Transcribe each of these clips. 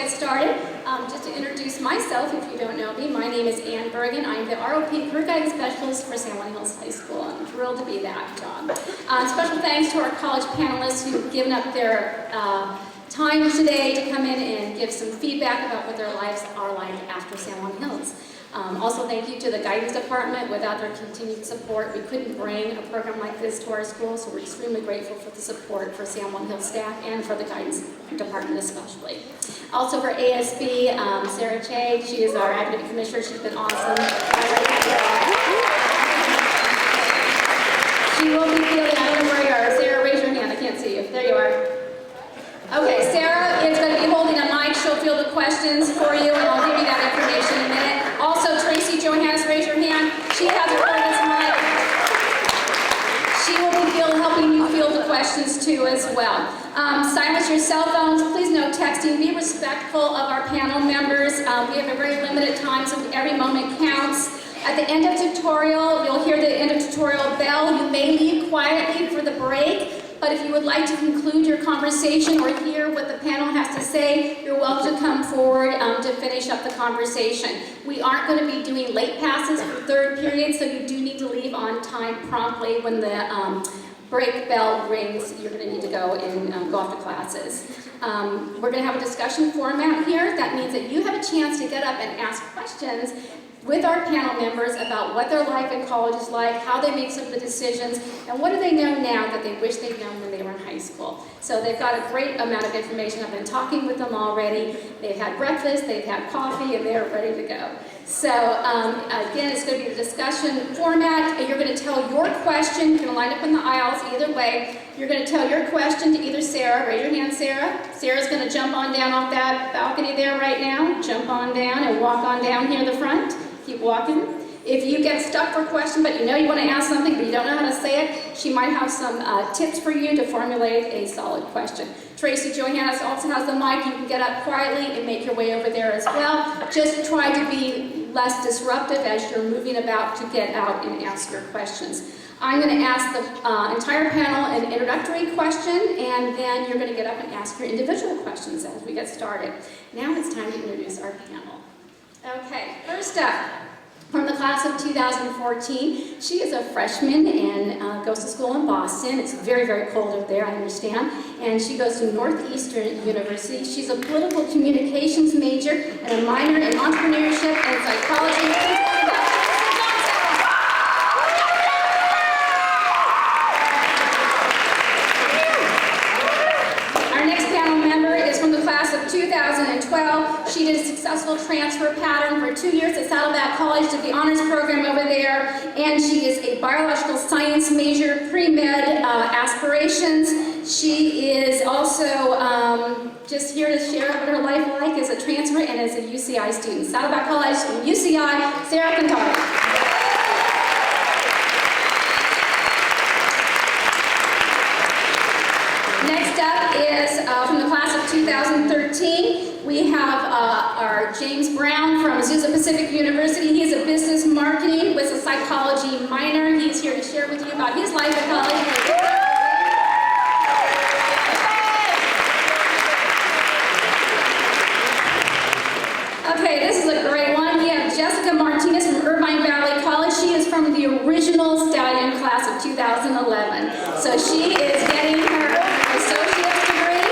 get started, just to introduce myself, if you don't know me, my name is Ann Bergen. I'm the ROP Career Guidance Specialist for San Juan Hills High School. I'm thrilled to be that job. Special thanks to our college panelists who've given up their time today to come in and give some feedback about what their lives are like after San Juan Hills. Also, thank you to the guidance department. Without their continued support, we couldn't bring a program like this to our school, so we're extremely grateful for the support for San Juan Hills staff and for the guidance department especially. Also for ASB, Sarah Che, she is our academic commissioner. She's been awesome. She will be fielding, I don't know where you are. Sarah, raise your hand. I can't see you. There you are. Okay, Sarah is going to be holding a mic. She'll field the questions for you, and I'll give you that information in a minute. Also, Tracy Johannes, raise your hand. She has a this mic. She will be helping you field the questions too as well. Silence your cell phones. Please no texting. Be respectful of our panel members. We have a very limited time, so every moment counts. At the end of tutorial, you'll hear the end of tutorial bell. You may leave quietly for the break. But if you would like to conclude your conversation or hear what the panel has to say, you're welcome to come forward to finish up the conversation. We aren't going to be doing late passes for third period, so you do need to leave on time promptly when the break bell rings. You're going to need to go and go off to classes. We're going to have a discussion format here. That means that you have a chance to get up and ask questions with our panel members about what their life in college is like, how they make some of the decisions, and what do they know now that they wish they'd known when they were in high school. So they've got a great amount of information. I've been talking with them already. They've had breakfast, they've had coffee, and they're ready to go. So again, it's going to be the discussion format. You're going to tell your question. You're going to line up in the aisles either way. You're going to tell your question to either Sarah. Raise your hand, Sarah. Sarah's going to jump on down off that balcony there right now. Jump on down and walk on down here in the front. Keep walking. If you get stuck for a question, but you know you want to ask something, but you don't know how to say it, she might have some tips for you to formulate a solid question. Tracy Johannes also has the mic. You can get up quietly and make your way over there as well. Just try to be less disruptive as you're moving about to get out and ask your questions. I'm going to ask the entire panel an introductory question, and then you're going to get up and ask your individual questions as we get started. Now it's time to introduce our panel. Okay, first up, from the class of 2014, she is a freshman and goes to school in Boston. It's very, very cold over there, I understand. And she goes to Northeastern University. She's a political communications major and a minor in entrepreneurship and psychology. Class of 2012. She did a successful transfer pattern for 2 years at Saddleback College, did the honors program over there, and she is a biological science major, pre-med aspirations. She is also just here to share what her life like as a transfer and as a UCI student. Saddleback College and UCI, Sarah can talk. Next up is from the class of 2013, we have our James Brown from Azusa Pacific University. He is a business marketing with a psychology minor. He's here to share with you about his life at college. Okay, this is a great one. We have Jessica Martinez from Irvine Valley College. She is from the original Stallion class of 2011. So she is getting her associate's degree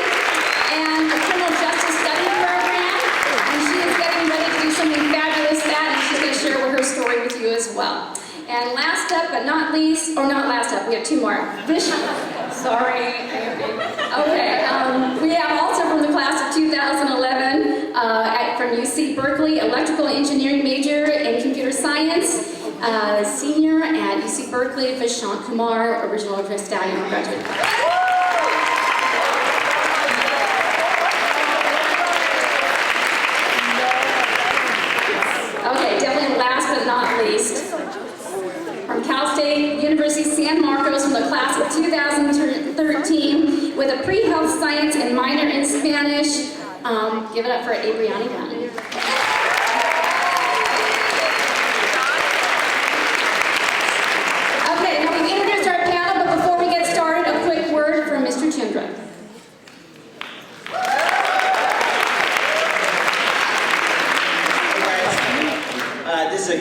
and a criminal justice study program, and she is getting ready to do something fabulous with that, and she's going to share her story with you as well. And last up, but not least, or not last up, we have two more. Sorry. Okay, we have also from the class of 2011 from UC Berkeley, electrical engineering major in computer science, senior at UC Berkeley, Vishant Kumar, original Stallion graduate. Okay, definitely last but not least, from Cal State University San Marcos from the class of 2013 with a pre-health science and minor in Spanish. Give it up for Abriani Dunn. Okay, now we've introduced our panel, but before we get started, a quick word from Mr. Chandra.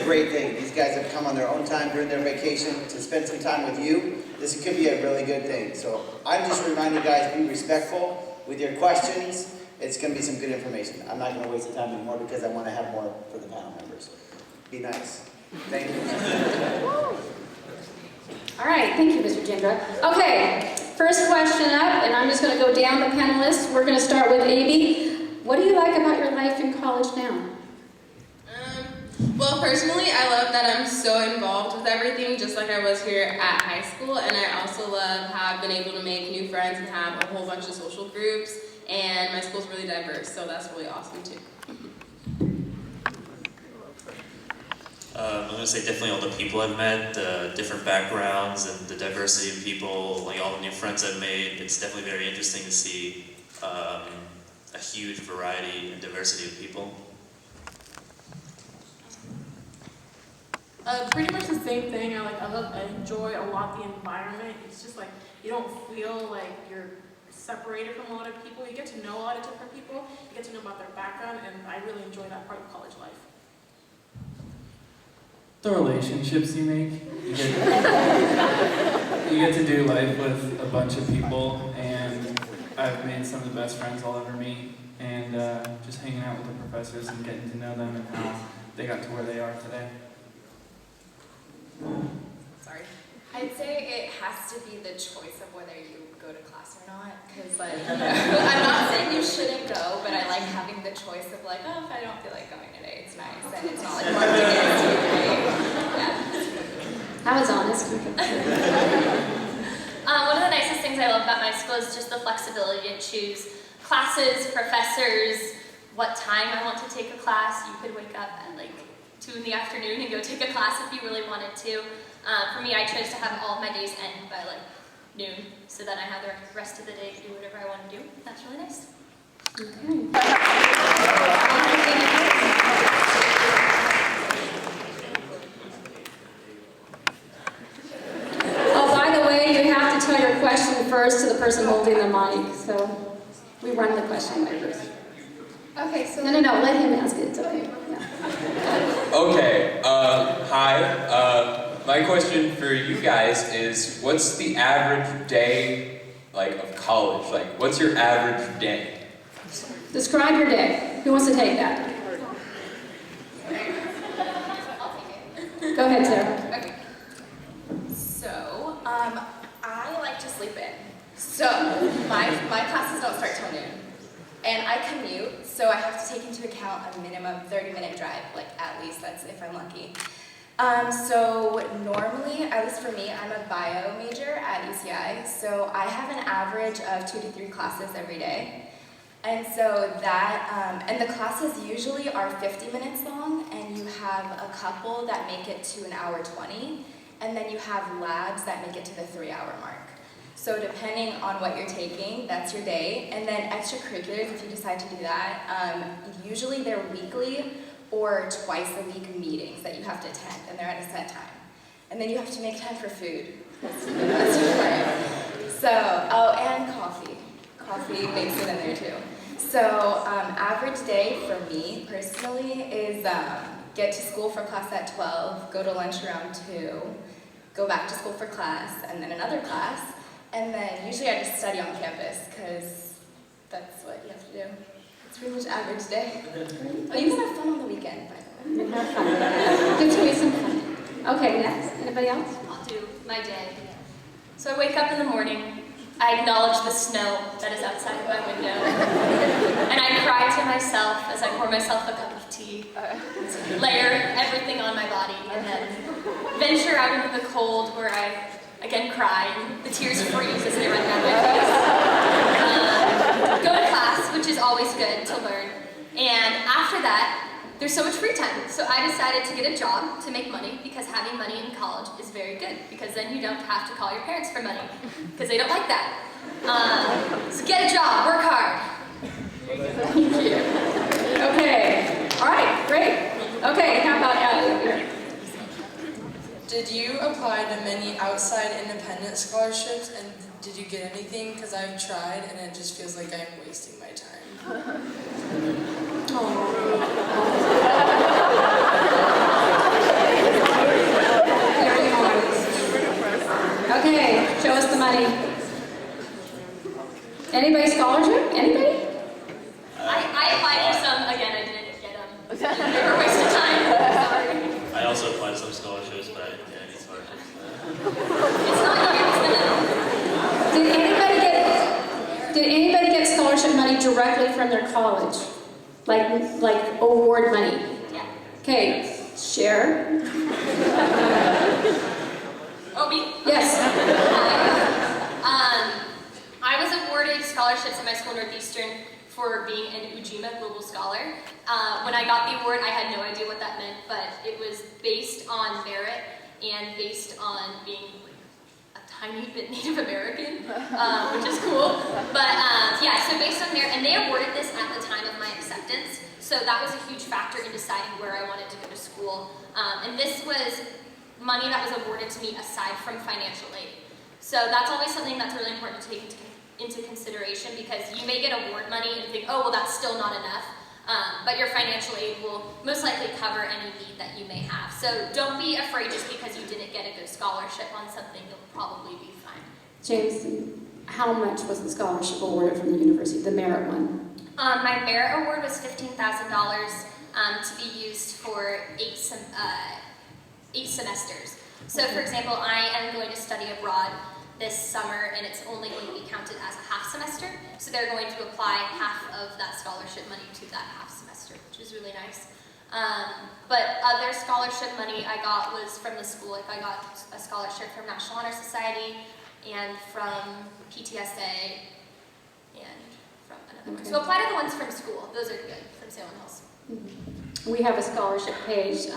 great thing. These guys have come on their own time during their vacation to spend some time with you. This could be a really good thing. So I'm just reminding you guys, be respectful with your questions. It's going to be some good information. I'm not going to waste the time anymore because I want to have more for the panel members. Be nice. Thank you. All right, thank you, Mr. Jindra. Okay, first question up, and I'm just going to go down the panelists. We're going to start with Amy. What do you like about your life in college now? Well, personally, I love that I'm so involved with everything, just like I was here at high school, and I also love how I've been able to make new friends and have a whole bunch of social groups, and my school's really diverse, so that's really awesome too. I'm going to say definitely all the people I've met, the different backgrounds and the diversity of people, like all the new friends I've made. It's definitely very interesting to see a huge variety and diversity of people. Pretty much the same thing. I enjoy a lot the environment. It's just like you don't feel like you're separated from a lot of people. You get to know a lot of different people. You get to know about their background, and I really enjoy that part of college life. The relationships you make. You get to do life with a bunch of people, and I've made some of the best friends I'll ever meet. And just hanging out with the professors and getting to know them and how they got to where they are today. Sorry. I'd say it has to be the choice of whether you go to class or not, because like, I'm not saying you shouldn't go, but I like having the choice of like, oh, if I don't feel like going today, it's nice, and it's not like marked against you, right? Yeah. I was honest. One of the nicest things I love about my school is just the flexibility to choose classes, professors, what time I want to take a class. You could wake up at like 2 in the afternoon and go take a class if you really wanted to. For me, I chose to have all of my days end by like noon, so that I have the rest of the day to do whatever I want to do. That's really nice. Oh, by the way, you have to tell your question first to the person holding the mic, so we run the question by first. Okay, so... No, let him ask it, it's okay. Yeah. Okay, hi. My question for you guys is, what's the average day, like, of college? Like, what's your average day? Describe your day. Who wants to take that? Go ahead, Sarah. Okay. So, I like to sleep in. So, my classes don't start till noon. And I commute, so I have to take into account a minimum 30-minute drive, like at least, that's if I'm lucky. So normally, at least for me, I'm a bio major at UCI, so I have an average of 2 to 3 classes every day. And so that, and the classes usually are 50 minutes long, and you have a couple that make it to 1 hour 20, and then you have labs that make it to the 3-hour mark. So depending on what you're taking, that's your day. And then extracurriculars, if you decide to do that, usually they're weekly or twice-a-week meetings that you have to attend, and they're at a set time. And then you have to make time for food. That's important. So, oh, and coffee. Coffee makes it in there too. So, average day for me, personally, is get to school for class at 12, go to lunch around 2, go back to school for class, and then another class. And then usually I just study on campus, because that's what you have to do. It's pretty much average day. Oh, you can have fun on the weekend, by the way. Have fun. Get to waste some fun. Okay, next. Anybody else? I'll do my day. So I wake up in the morning, I acknowledge the snow that is outside of my window, and I cry to myself as I pour myself a cup of tea, layer everything on my body, and then venture out into the cold where I again cry, and the tears freeze as they run down my face. Go to class, which is always good to learn, and after that, there's so much free time. So I decided to get a job to make money, because having money in college is very good, because then you don't have to call your parents for money, because they don't like that. So get a job, work hard. Thank you. Okay. All right, great. Okay, how about Allie over here? Did you apply to many outside independent scholarships, and did you get anything? Because I've tried, and it just feels like I'm wasting my time. Okay, show us the money. Anybody scholarship? Anybody? I applied for some, again, I didn't get them. They were a waste of time, sorry. I also applied to some scholarships, but I didn't get any scholarships. It's not yours, Did anybody get scholarship money directly from their college? Like award money? Yeah. Okay, share. Oh, me? Yes. I was awarded scholarships at my school, Northeastern, for being an Ujima Global Scholar. When I got the award, I had no idea what that meant, but it was based on merit and based on being a tiny bit Native American, which is cool. But yeah, so based on merit, and they awarded this at the time of my acceptance, so that was a huge factor in deciding where I wanted to go to school. And this was money that was awarded to me aside from financial aid. So that's always something that's really important to take into consideration, because you may get award money and think, oh, well, that's still not enough. But your financial aid will most likely cover any need that you may have. So don't be afraid just because you didn't get a good scholarship on something, you'll probably be fine. James, how much was the scholarship awarded from the university, the merit one? My merit award was $15,000 to be used for 8 semesters. So for example, I am going to study abroad this summer, and it's only going to be counted as a half semester. So they're going to apply half of that scholarship money to that half semester, which is really nice. But other scholarship money I got was from the school. Like I got a scholarship from National Honor Society and from PTSA and from another one. So apply to the ones from school. Those are good, from Salem Hills. We have a scholarship page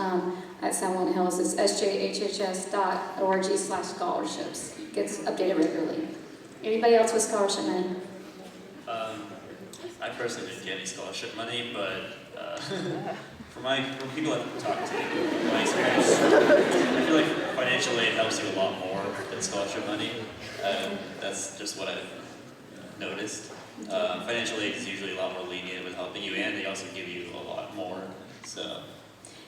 at Salem Hills. It's sjhs.org/scholarships. Gets updated regularly. Anybody else with scholarship money? I personally didn't get any scholarship money, but from people I've talked to, my experience, I feel like financial aid helps you a lot more than scholarship money. That's just what I've noticed. Financial aid is usually a lot more lenient with helping you, and they also give you a lot more. So,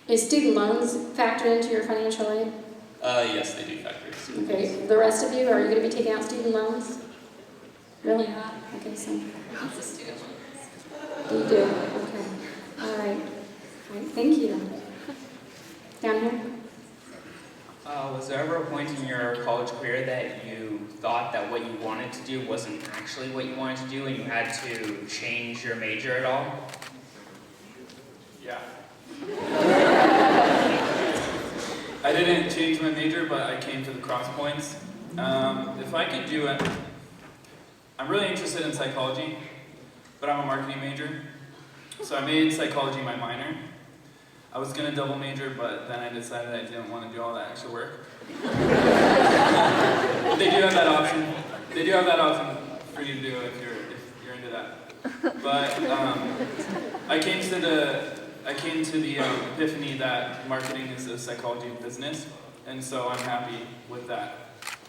Is student loans factored into your financial aid? yes, they do factor in. Okay, the rest of you, are you going to be taking out student loans? Really? Yeah. Okay, so Lots of student loans. you do. Okay. All right. Thank you. Down here. Was there ever a point in your college career that you thought that what you wanted to do wasn't actually what you wanted to do, and you had to change your major at all? Yeah. I didn't change my major, but I came to the cross points. If I could do it, I'm really interested in psychology, but I'm a marketing major. So I made psychology my minor. I was gonna double major, but then I decided I didn't want to do all that extra work. They do have that option. They do have that option for you to do if you're into that. But I came to the epiphany that marketing is a psychology business, and so I'm happy with that.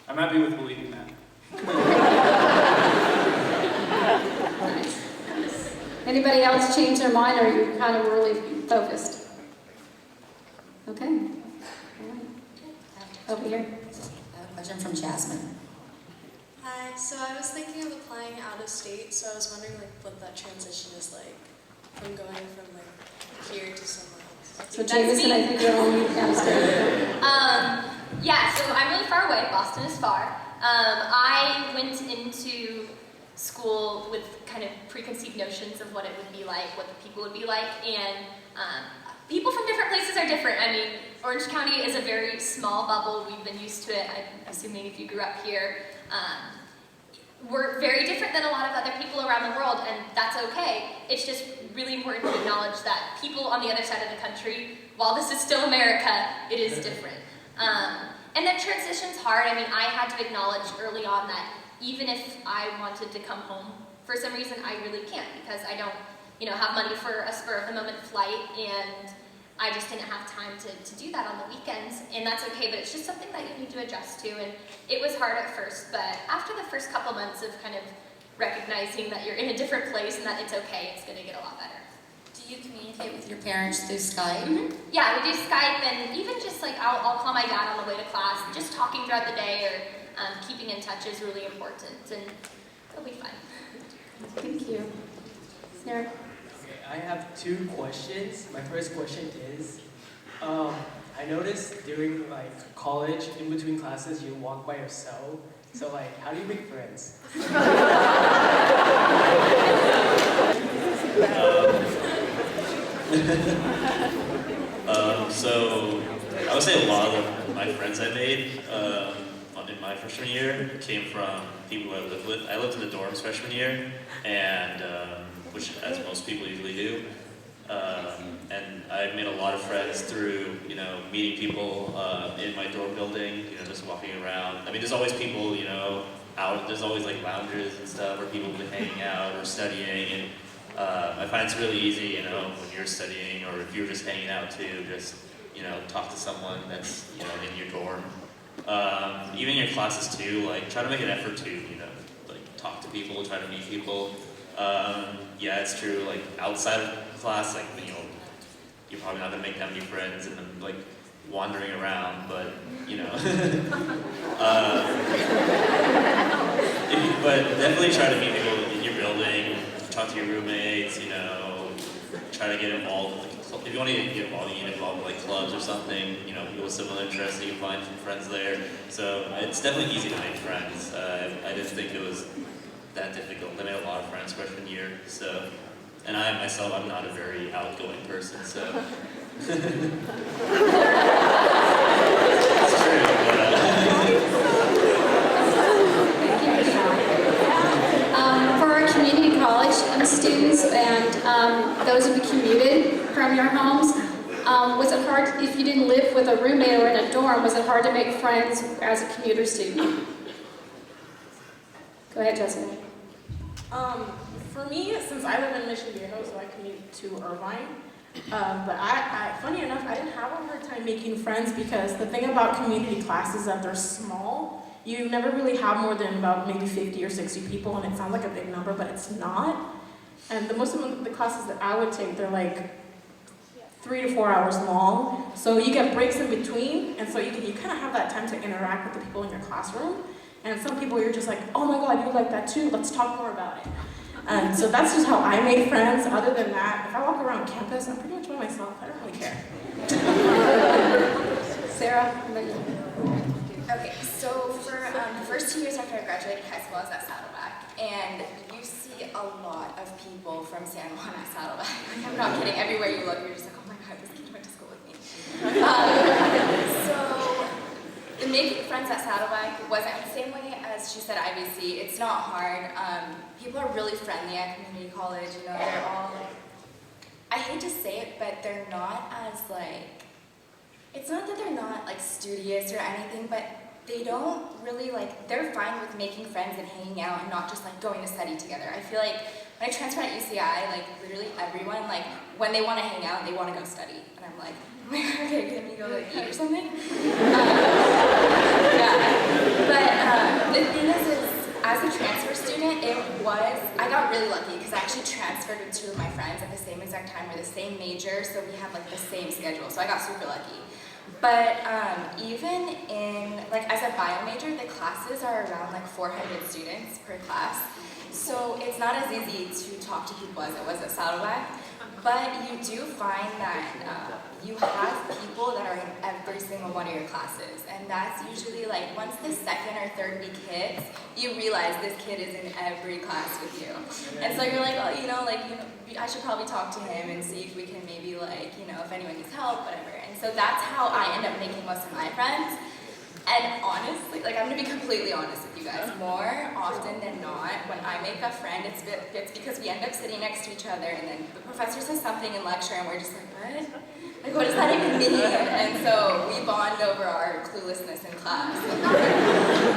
I'm happy with believing that. Anybody else change their mind, or are you kind of really focused? Okay. All right. Over here. I have a question from Jasmine. Hi, so I was thinking of applying out of state, so I was wondering what that transition is like from going from here to somewhere else. So Jameson, I think you're only downstairs. Yeah, so I'm really far away. Boston is far. I went into school with kind of preconceived notions of what it would be like, what the people would be like, and people from different places are different. I mean, Orange County is a very small bubble. We've been used to it. I'm assuming if you grew up here. We're very different than a lot of other people around the world, and that's okay. It's just really important to acknowledge that people on the other side of the country, while this is still America, it is different. And that transition's hard. I mean, I had to acknowledge early on that even if I wanted to come home, for some reason I really can't, because I don't, have money for a spur-of-the-moment flight, and I just didn't have time to do that on the weekends, and that's okay, but it's just something that you need to adjust to, and it was hard at first, but after the first couple months of kind of recognizing that you're in a different place and that it's okay, it's going to get a lot better. Do Do you communicate with your parents through Skype? Mm-hmm. Yeah, we do Skype, and even just like I'll call my dad on the way to class. Just talking throughout the day or keeping in touch is really important, and it'll be fun. Thank you. Sarah? Okay, I have 2 questions. My first question is, I noticed during like college, in between classes, you walk by yourself. So like, how do you make friends? So I would say a lot of my friends I made in my freshman year came from people who I lived with. I lived in the dorms freshman year, and which as most people usually do. And I made a lot of friends through, meeting people in my dorm building, just walking around. I mean, there's always people, out. There's always like lounges and stuff where people have been hanging out or studying. And I find it's really easy, when you're studying or if you're just hanging out too, just, talk to someone that's, in your dorm. Even in your classes too, like try to make an effort to, like talk to people, try to meet people. Yeah, it's true, like outside of class, like, you're probably not gonna make that many friends and then like wandering around, but, but definitely try to meet people in your building, talk to your roommates, try to get involved with if you want to get involved, you get involved with like clubs or something, people with similar interests, you can find some friends there. So it's definitely easy to make friends. I didn't think it was that difficult. I made a lot of friends freshman year, so, and I myself, I'm not a very outgoing person, so. It's true, For our community college students and those who commuted from your homes, was it hard, if you didn't live with a roommate or in a dorm, was it hard to make friends as a commuter student? Go ahead, Jessica. For me, since I live in Mission Viejo, so I commute to Irvine, but I, funny enough, I didn't have a hard time making friends because the thing about community classes is that they're small. You never really have more than about maybe 50 or 60 people, and it sounds like a big number, but it's not. And most of the classes that I would take, they're like 3 to 4 hours long. So you get breaks in between, and so you kind of have that time to interact with the people in your classroom. And some people you're just like, oh my God, you like that too, let's talk more about it. And so that's just how I made friends. Other than that, if I walk around campus, I'm pretty much by myself. I don't really care. Sarah? Okay, so for the first 2 years after I graduated high school, I was at Saddleback, and you see a lot of people from San Juan at Saddleback. Like, I'm not kidding. Everywhere you look, you're just like, oh my God, this kid went to school with me. So the making friends at Saddleback wasn't the same way as she said at IBC. It's not hard. People are really friendly at community college. They're all like, I hate to say it, but they're not as like, it's not that they're not like studious or anything, but they don't really like, they're fine with making friends and hanging out and not just like going to study together. I feel like when I transferred at UCI, like literally everyone, like when they want to hang out, they want to go study. And I'm like, okay, can we go like eat or something? Yeah, but the thing is as a transfer student, I got really lucky because I actually transferred with 2 of my friends at the same exact time. We're the same major, so we have like the same schedule, so I got super lucky. But even in, like as a bio major, the classes are around like 400 students per class. So it's not as easy to talk to people as it was at Saddleback. But you do find that you have people that are in every single one of your classes. And that's usually like once the 2nd or 3rd week hits, you realize this kid is in every class with you. And so you're like, oh, I should probably talk to him and see if we can maybe like, if anyone needs help, whatever. And so that's how I end up making most of my friends. And honestly, like I'm gonna be completely honest with you guys, more often than not, when I make a friend, it's because we end up sitting next to each other and then the professor says something in lecture and we're just like, what? Like, what does that even mean? And so we bond over our cluelessness in class.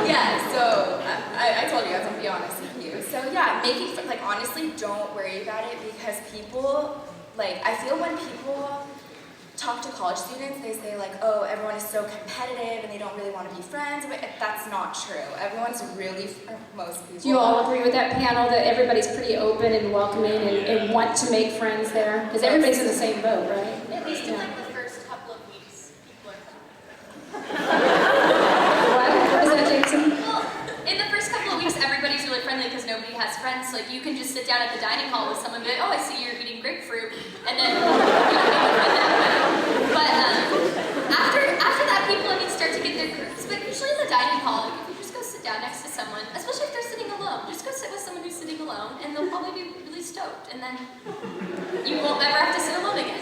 Yeah, so I told you guys, I'm gonna be honest with you. So yeah, like honestly, don't worry about it because people, like I feel when people talk to college students, they say like, oh, everyone is so competitive and they don't really want to be friends, but that's not true. Everyone's really, most people. Do you all agree with that panel, that everybody's pretty open and welcoming and want to make friends there? Because everybody's in the same boat, right? At least in like the first couple of weeks, people are friendly. What is that, Jason? Well, in the first couple of weeks, everybody's really friendly because nobody has friends. Like you can just sit down at the dining hall with someone and be like, oh, I see you're eating grapefruit, and then but after that, people start to get their groups. But usually in the dining hall, if you just go sit down next to someone, especially if they're sitting alone, just go sit with someone who's sitting alone, and they'll probably be really stoked, and then you won't ever have to sit alone again.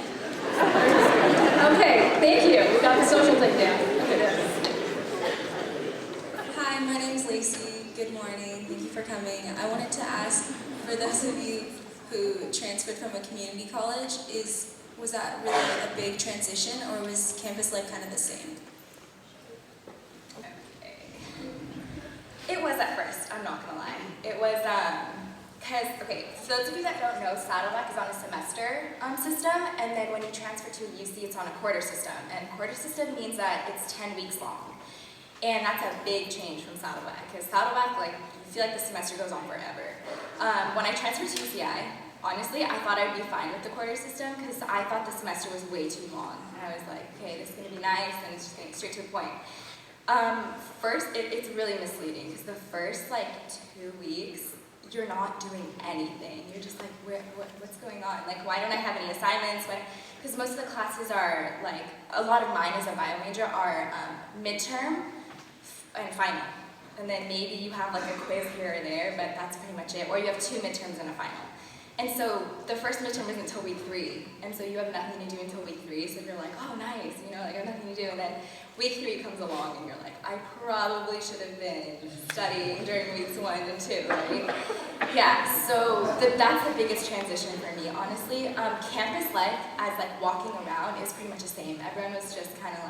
Okay, thank you. We got the social thing down. Hi, my name's Lacey. Good morning. Thank you for coming. I wanted to ask, for those of you who transferred from a community college, was that really a big transition, or was campus life kind of the same? Okay. It was at first, I'm not gonna lie. It was, for those of you that don't know, Saddleback is on a semester system, and then when you transfer to UC, it's on a quarter system. And quarter system means that it's 10 weeks long. And that's a big change from Saddleback, because Saddleback, like, you feel like the semester goes on forever. When I transferred to UCI, honestly, I thought I'd be fine with the quarter system, because I thought the semester was way too long. And I was like, okay, this is gonna be nice, and it's just getting straight to the point. First, it's really misleading, because the first, 2 weeks, you're not doing anything. You're just like, what's going on? Like, why don't I have any assignments? Because most of the classes are, a lot of mine as a bio major are midterm and final. And then maybe you have a quiz here or there, but that's pretty much it. Or you have 2 midterms and a final. And so the first midterm isn't until week 3. And so you have nothing to do until week 3. So you're like, oh, nice, I have nothing to do. And then week 3 comes along and you're like, I probably should have been studying during weeks 1 and 2, right? Yeah, so that's the biggest transition for me, honestly. Campus life, as walking around, is pretty much the same. Everyone was just kind of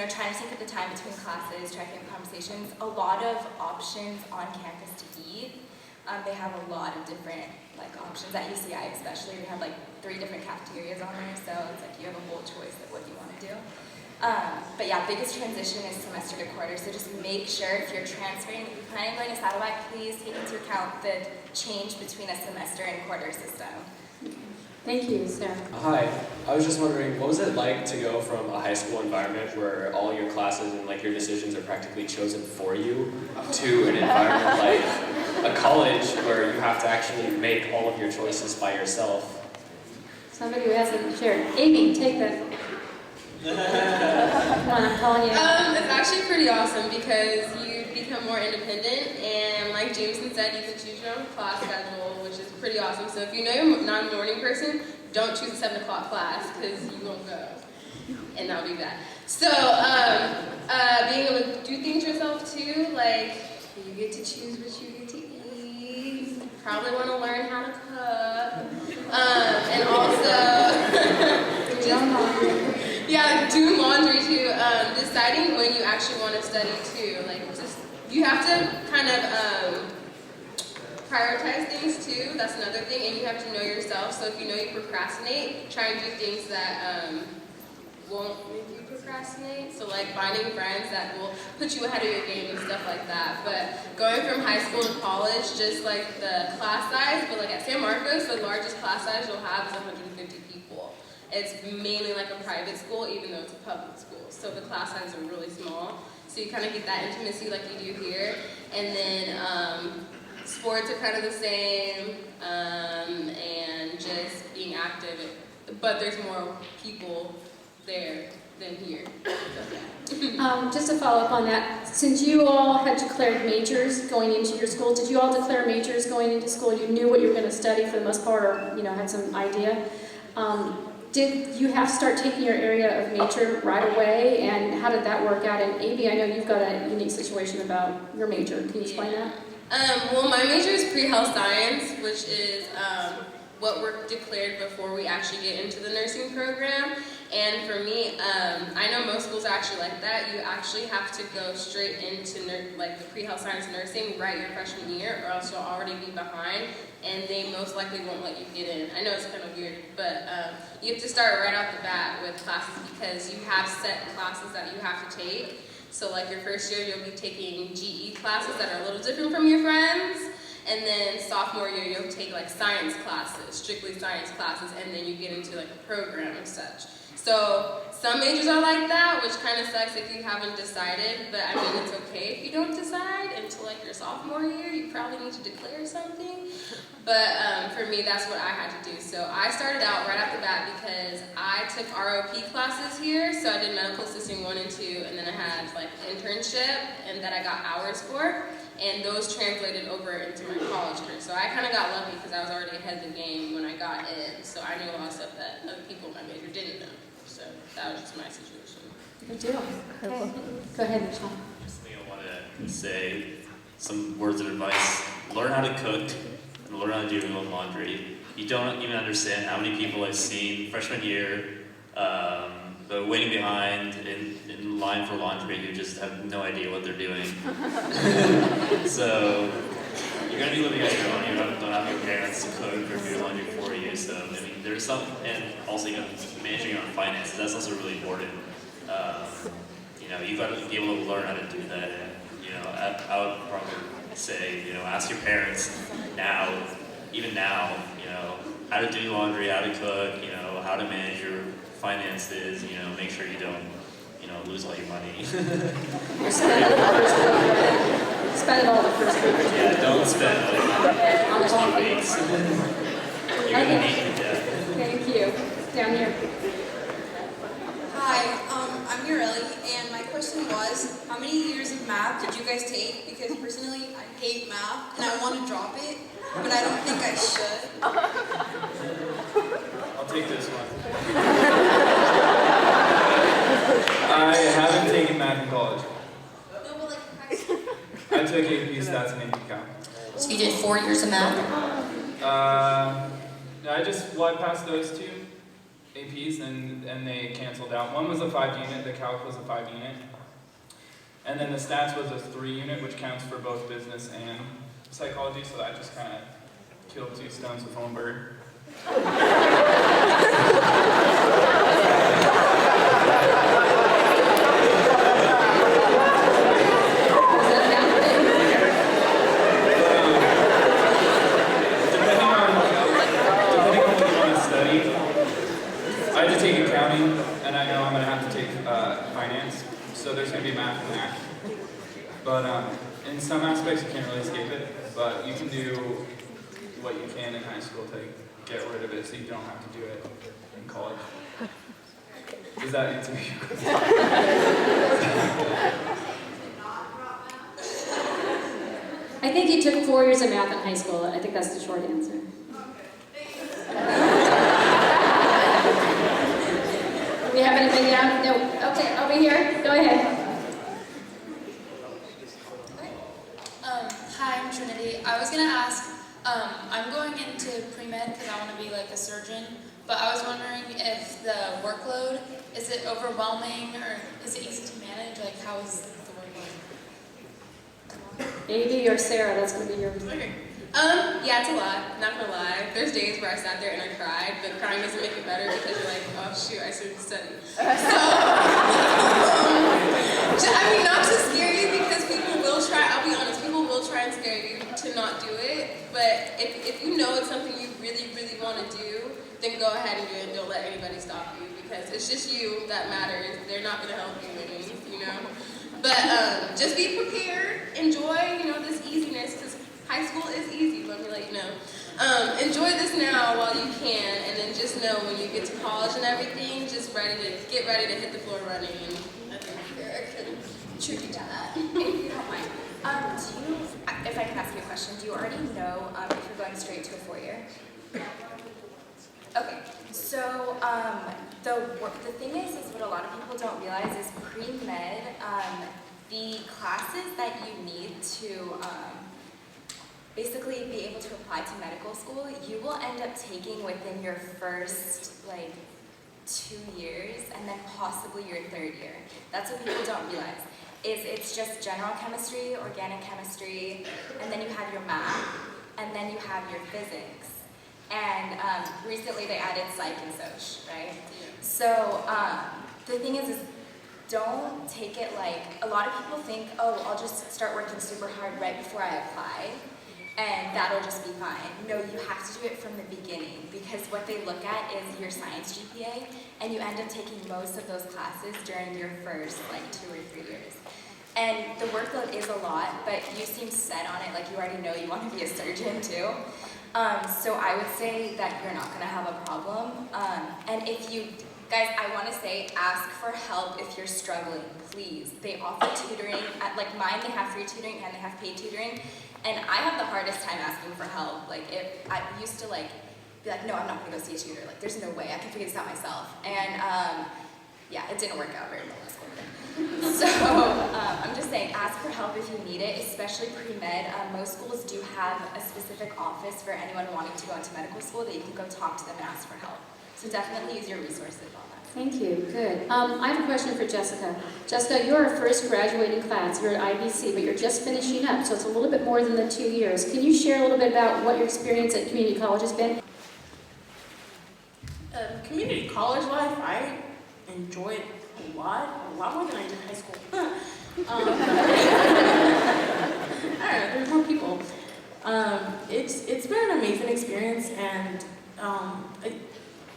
trying to take up the time between classes, tracking up conversations. A lot of options on campus to eat. They have a lot of different options at UCI, especially. We have 3 different cafeterias on there, so it's you have a whole choice of what you want to do. But yeah, biggest transition is semester to quarter. So just make sure if you're transferring, if you're planning on going to Saddleback, please take into account the change between a semester and quarter system. Thank you, Sarah. Hi, I was just wondering, what was it like to go from a high school environment where all your classes and your decisions are practically chosen for you to an environment like a college where you have to actually make all of your choices by yourself? Somebody who hasn't shared. Amy, take that. Come on, I'm calling you. It's actually pretty awesome because you become more independent, and like Jameson said, you can choose your own class schedule, which is pretty awesome. So if you know you're not a morning person, don't choose a 7 o'clock class because you won't go, and that'll be bad. So being able to do things yourself too, you get to choose what you get to eat. You probably want to learn how to cook, and also do laundry too. Deciding when you actually want to study too. You have to kind of prioritize things too. That's another thing, and you have to know yourself. So if you know you procrastinate, try and do things that won't make you procrastinate. So finding friends that will put you ahead of your game and stuff like that. But going from high school to college, just the class size, but at San Marcos, the largest class size you'll have is 150 people. It's mainly a private school, even though it's a public school. So the class sizes are really small. So you kind of get that intimacy like you do here. And then sports are kind of the same, and just being active. But there's more people there than here. So, yeah. Just to follow up on that, since you all had declared majors going into your school, did you all declare majors going into school? You knew what you were going to study for the most part, or had some idea. Did you have to start taking your area of major right away, and how did that work out? And Amy, I know you've got a unique situation about your major. Can you explain that? Well, my major is pre-health science, which is what we're declared before we actually get into the nursing program. And for me, I know most schools are actually like that. You actually have to go straight into like the pre-health science nursing right your freshman year, or else you'll already be behind, and they most likely won't let you get in. I know it's kind of weird, but you have to start right off the bat with classes because you have set classes that you have to take. So like your first year, you'll be taking GE classes that are a little different from your friends. And then sophomore year, you'll take like science classes, strictly science classes, and then you get into like a program and such. So some majors are like that, which kind of sucks if you haven't decided, but I mean, it's okay if you don't decide until like your sophomore year. You probably need to declare something. But for me, that's what I had to do. So I started out right off the bat because I took ROP classes here. So I did medical assisting 1 and 2, and then I had like internship and that I got hours for. And those translated over into my college career. So I kind of got lucky because I was already ahead of the game when I got in. So I knew a lot of stuff that other people in my major didn't know. So that was just my situation. Good deal. Okay. Go ahead, Michelle. First thing I want to say, some words of advice. Learn how to cook and learn how to do your own laundry. You don't even understand how many people I've seen freshman year waiting behind in line for laundry who just have no idea what they're doing. So you're going to be living on your own. You don't have your parents to cook or do laundry for you. So I mean, there's some, and also managing your own finances. That's also really important. You've got to be able to learn how to do that. And I would probably say, ask your parents now, even now, how to do laundry, how to cook, how to manage your finances, make sure you don't, lose all your money. Spend it all the first week. Yeah, don't spend like the first 2 weeks. You're gonna need it, yeah. Thank you. Down here. Hi, I'm Ureli, and my question was, how many years of math did you guys take? Because personally, I hate math, and I want to drop it, but I don't think I should. I'll take this one. I haven't taken math in college. No, but like high school. I took AP Stats and AP Calc. So you did 4 years of math? I passed those 2 APs and they canceled out. One was a 5-unit, the Calc was a 5-unit. And then the Stats was a 3-unit, which counts for both business and psychology, so that just kind of killed 2 stones with one bird. I had to take accounting, and I know I'm going to have to take finance, so there's going to be math in there. But in some aspects, you can't really escape it, but you can do what you can in high school to get rid of it so you don't have to do it in college. Does that answer your question? I think you took 4 years of math in high school. I think that's the short answer. Do we have anything down? No. Okay, over here. Go ahead. Hi, I'm Trinity. I was going to ask, I'm going into pre-med because I want to be like a surgeon, but I was wondering if the workload, is it overwhelming or is it easy to manage? Like, how is the workload? Amy or Sarah, that's going to be your... Okay. Yeah, it's a lot, not gonna lie. There's days where I sat there and I cried, but crying doesn't make it better because you're like, oh shoot, I should study. So, I mean, not to scare you because people will try, I'll be honest, people will try and scare you to not do it, but if you know it's something you really, really want to do, then go ahead and do it and don't let anybody stop you because it's just you that matters. They're not gonna help you win, you know? But just be prepared, enjoy, this easiness because high school is easy, let me let you know. Enjoy this now while you can, and then just know when you get to college and everything, just get ready to hit the floor running. And I think True to that. If you don't mind, if I can ask you a question, do you already know if you're going straight to a 4-year? Okay, so the thing is what a lot of people don't realize is pre-med, the classes that you need to basically be able to apply to medical school, you will end up taking within your first 2 years and then possibly your 3rd year. That's what people don't realize. It's just general chemistry, organic chemistry, and then you have your math, and then you have your physics. And recently they added psych and soc, right? So the thing is don't take it like, a lot of people think, oh, I'll just start working super hard right before I apply, and that'll just be fine. No, you have to do it from the beginning, because what they look at is your science GPA, and you end up taking most of those classes during your first like 2 or 3 years. And the workload is a lot, but you seem set on it, like you already know you want to be a surgeon too. So I would say that you're not going to have a problem. And if you, guys, I want to say ask for help if you're struggling, please. They offer tutoring. At like mine, they have free tutoring and they have paid tutoring. And I have the hardest time asking for help. Like if I used to like be like, no, I'm not going to go see a tutor. Like there's no way, I can figure this out myself. And yeah, it didn't work out very well last quarter. So I'm just saying, ask for help if you need it, especially pre-med. Most schools do have a specific office for anyone wanting to go into medical school that you can go talk to them and ask for help. So definitely use your resources on that. Thank you, good. I have a question for Jessica. Jessica, you're our first graduating class. You're at IBC, but you're just finishing up, so it's a little bit more than the 2 years. Can you share a little bit about what your experience at community college has been? Community college life, I enjoyed a lot more than I did high school. I don't know, there's more people. It's been an amazing experience, and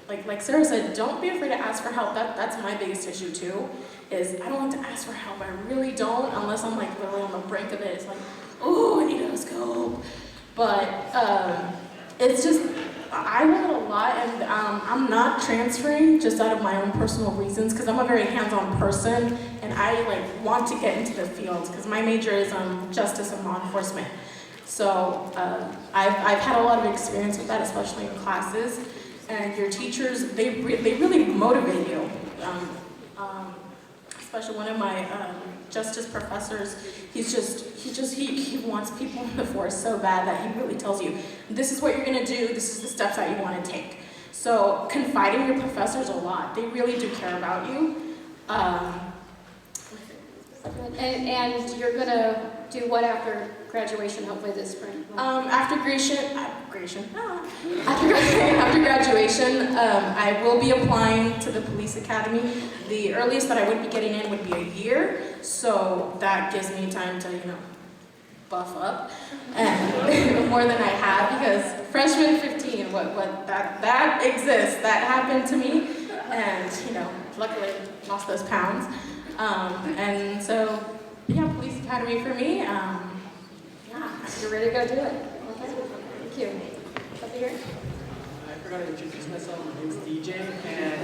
like Sarah said, don't be afraid to ask for help. That's my biggest issue too, is I don't like to ask for help. I really don't, unless I'm like literally on the brink of it. It's like, oh, I need a scope. But it's just, I learned a lot, and I'm not transferring just out of my own personal reasons, because I'm a very hands-on person, and I like want to get into the fields, because my major is justice and law enforcement. So I've had a lot of experience with that, especially in classes. And your teachers, they really motivate you. Especially one of my justice professors, he wants people in the force so bad that he really tells you, this is what you're gonna do, this is the steps that you wanna take. So confide in your professors a lot. They really do care about you. And you're gonna do what after graduation, hopefully this spring? After graduation, I will be applying to the police academy. The earliest that I would be getting in would be a year, so that gives me time to, buff up, and more than I have, because freshman 15, that exists, that happened to me, and luckily lost those pounds, and so yeah, police academy for me. Yeah, you're ready to go do it. Okay, thank you. Up here. I forgot to introduce myself. My name's DJ, and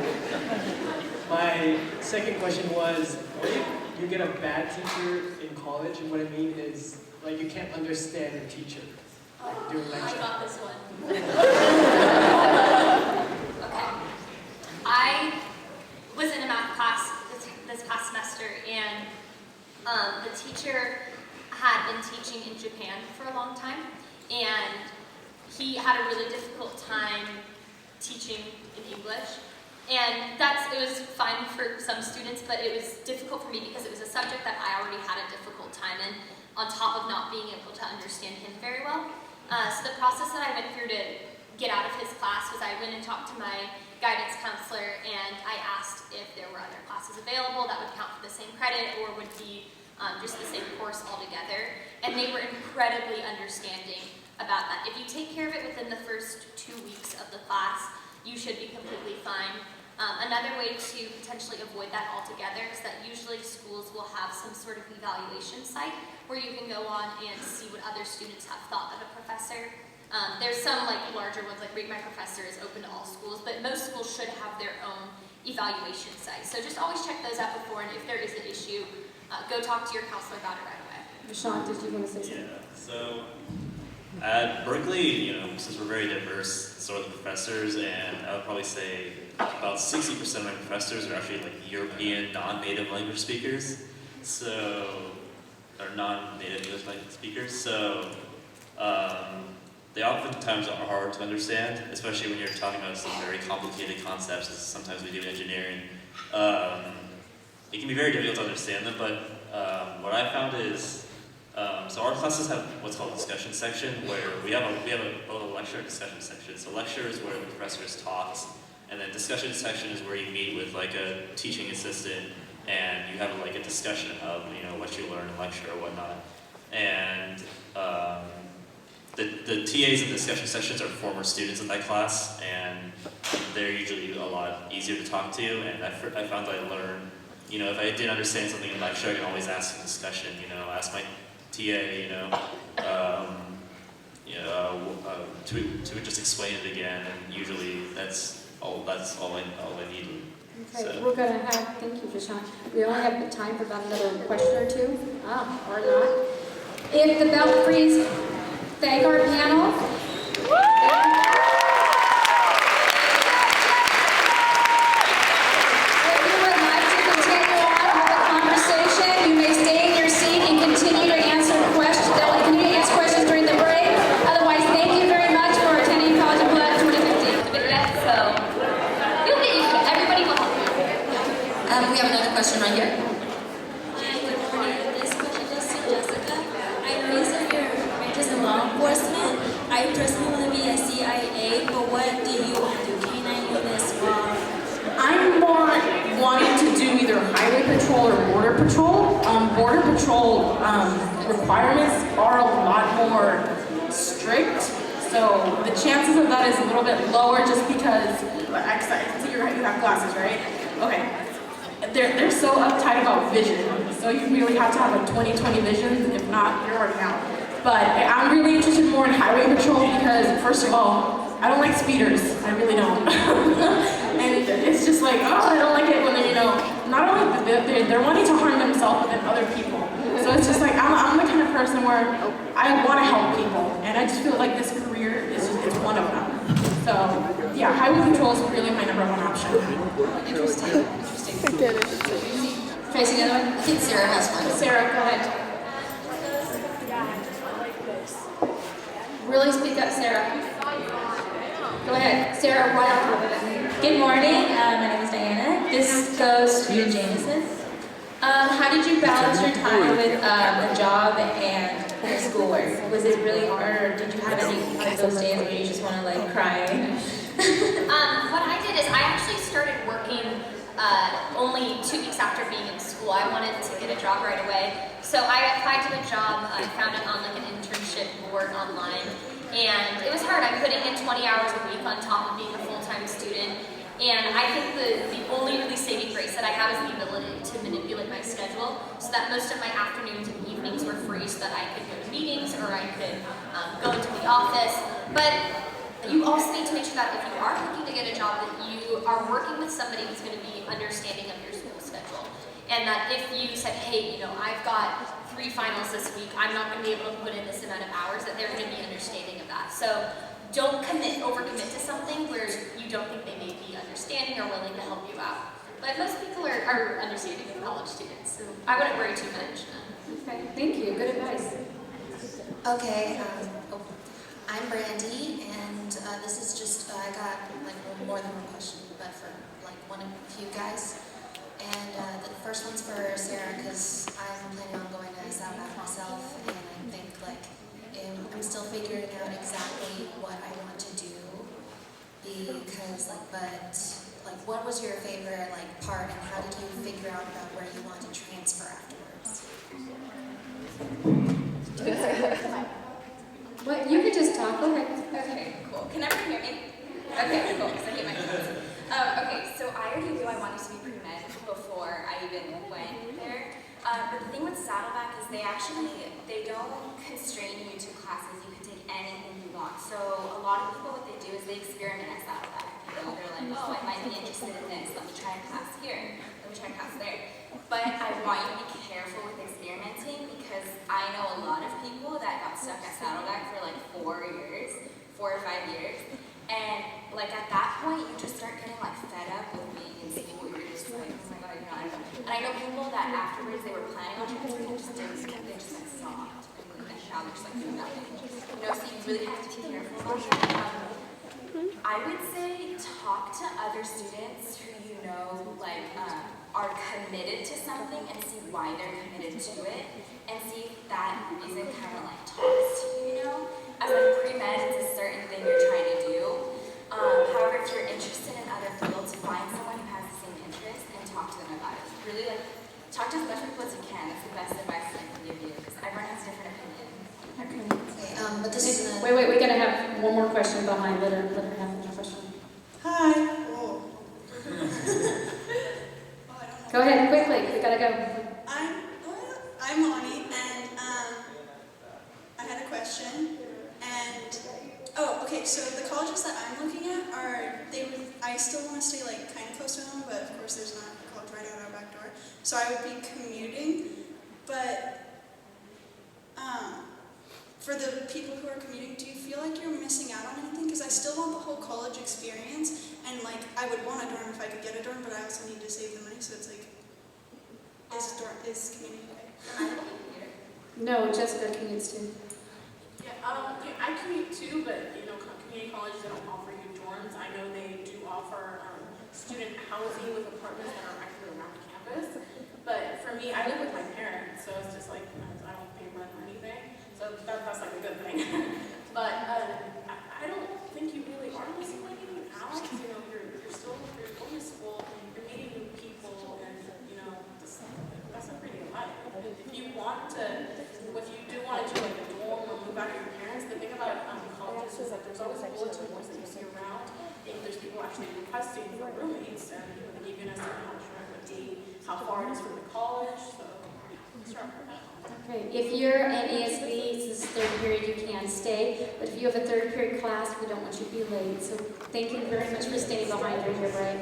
my second question was, what if you get a bad teacher in college? And what I mean is, like, you can't understand your teacher during lecture. I got this one. Okay. I was in a math class this past semester, and the teacher had been teaching in Japan for a long time, and he had a really difficult time teaching in English. And it was fine for some students, but it was difficult for me because it was a subject that I already had a difficult time in, on top of not being able to understand him very well. So the process that I went through to get out of his class was I went and talked to my guidance counselor, and I asked if there were other classes available that would count for the same credit or would be just the same course altogether. And they were incredibly understanding about that. If you take care of it within the first 2 weeks of the class, you should be completely fine. Another way to potentially avoid that altogether is that usually schools will have some sort of evaluation site where you can go on and see what other students have thought of a professor. There's some larger ones, like Rate My Professor is open to all schools, but most schools should have their own evaluation site. So just always check those out before, and if there is an issue, go talk to your counselor about it right away. Sean, did you want to say something? Yeah, so at Berkeley, since we're very diverse, so are the professors, and I would probably say about 60% of my professors are actually European, non-native language speakers, or non-native English language speakers. So they oftentimes are hard to understand, especially when you're talking about some very complicated concepts, as sometimes we do in engineering. It can be very difficult to understand them, but what I found is, so our classes have what's called a discussion section, where we have both a lecture and discussion section. So lecture is where the professors talks, and then discussion section is where you meet with like a teaching assistant, and you have like a discussion of what you learn in lecture or whatnot. And the TAs in the discussion sections are former students of that class, and they're usually a lot easier to talk to. And I found that I learned, if I didn't understand something in lecture, I can always ask in discussion. Ask my TA, to just explain it again, and usually that's all I need. Okay, So. we're gonna have, thank you, Sjhhs. We only have the time for about another question or two, or not. If the bell frees, thank our panel. If you would like to continue on with the conversation, you may stay in your seat and continue to answer questions. Continue to answer questions during the break. Otherwise, thank you very much for attending College Unplugged 2015. So, you'll get used to it. Everybody will help you. We have another question right here. Hi, good morning. This question is to Jessica. I know you said your major is in law enforcement. I personally want to be a CIA, but what do you want to do? Canine units or? I'm more wanting to do either highway patrol or border patrol. Border patrol requirements are a lot more strict, so the chances of that is a little bit lower just because, so you have glasses, right? Okay. They're so uptight about vision, so you really have to have a 20/20 vision. If not, you're already out. But I'm really interested more in highway patrol because, first of all, I don't like speeders. I really don't. And it's just like, I don't like it when they're, not only they're wanting to harm themselves, but then other people. So it's just like, I'm the kind of person where I want to help people, and I just feel like this career is one of them. So, yeah, highway patrol is really my #1 option. Interesting. Tracy, the other one? I think Sarah has one. Sarah, go ahead. Really speak up, Sarah. Go ahead. Sarah, right off. Good morning. My name is Diana. This goes to Jameson. How did you balance your time with the job and your schoolwork? Was it really hard, or did you have any of those days where you just want to cry? What I did is I actually started working only 2 weeks after being in school. I wanted to get a job right away. So I applied to a job. I found it on an internship board online. And it was hard. I'm putting in 20 hours a week on top of being a full-time student. And I think the only really saving grace that I have is the ability to manipulate my schedule so that most of my afternoons and evenings were free so that I could go to meetings or I could go into the office. But you also need to make sure that if you are looking to get a job that you are working with somebody who's going to be understanding of your school schedule. And that if you said, hey, I've got 3 finals this week, I'm not going to be able to put in this amount of hours, that they're going to be understanding of that. So don't overcommit to something where you don't think they may be understanding or willing to help you out. But most people are understanding of college students, so I wouldn't worry too much. Okay, thank you. Good advice. Okay, I'm Brandy, and this is just, I got more than one question, but for one of you guys. And the first one's for Sarah, because I'm planning on going to Saddleback myself, and I think I'm still figuring out exactly what I want to do, because what was your favorite part, and how did you figure out about where you want to transfer afterwards? What? You could just talk. Go ahead. Okay, cool. Can everyone hear me? Okay, cool, because I hate my hands. Okay, so I already knew I wanted to be pre-med before I even went there. But the thing with Saddleback is they don't constrain you to classes. You can take anything you want. So a lot of people, what they do is they experiment at Saddleback. They're like, oh, I might be interested in this. Let me try a class here. Let me try a class there. But I want you to be careful with experimenting because I know a lot of people that got stuck at Saddleback for 4 or 5 years. And at that point, you just start getting fed up with being in school. You're just like, oh my god, I don't know. And I know people that afterwards they were planning on transferring, they just stopped. And now they're just doing nothing. So you really have to be careful about that. I would say talk to other students who you know are committed to something and see why they're committed to it, and see if that reason kind of like talks to you, you know? As like pre-med, it's a certain thing you're trying to do. However, if you're interested in other fields, find someone who has the same interest and talk to them about it. Really like, talk to as much people as you can. That's the best advice I can give you, because everyone has a different opinion. Okay, but this is Wait, we gotta have one more question behind. Let her have one question. Hi. Oh. Go ahead, quickly. We gotta go. I'm Lonnie, and I had a question. And okay. So the colleges that I'm looking at I still want to stay like kind of close to home, but of course there's not a college right out our back door. So I would be commuting, but for the people who are commuting, do you feel like you're missing out on anything? Because I still want the whole college experience, and like I would want a dorm if I could get a dorm, but I also need to save the money. So it's like, is commuting okay? No, Jessica commutes too. Yeah, I commute too, but community colleges don't offer you dorms. I know they do offer student housing with apartments that are actually around campus. But for me, I live with my parents, so it's just like I don't pay rent or anything. So that's like a good thing. But I don't think you really are missing anything out. You're still going to school, you're meeting new people, and that's a pretty good life. If you do want to do like a dorm or move out of your parents, the thing about colleges is that there's always bulletin boards that you see around, and there's people actually requesting for roommates, and they give you an estimate how much rent would be, how far it is from the college. So start with that. Okay, if you're an ASB, this is third period, you can stay. But if you have a third period class, we don't want you to be late. So thank you very much for staying behind during your break.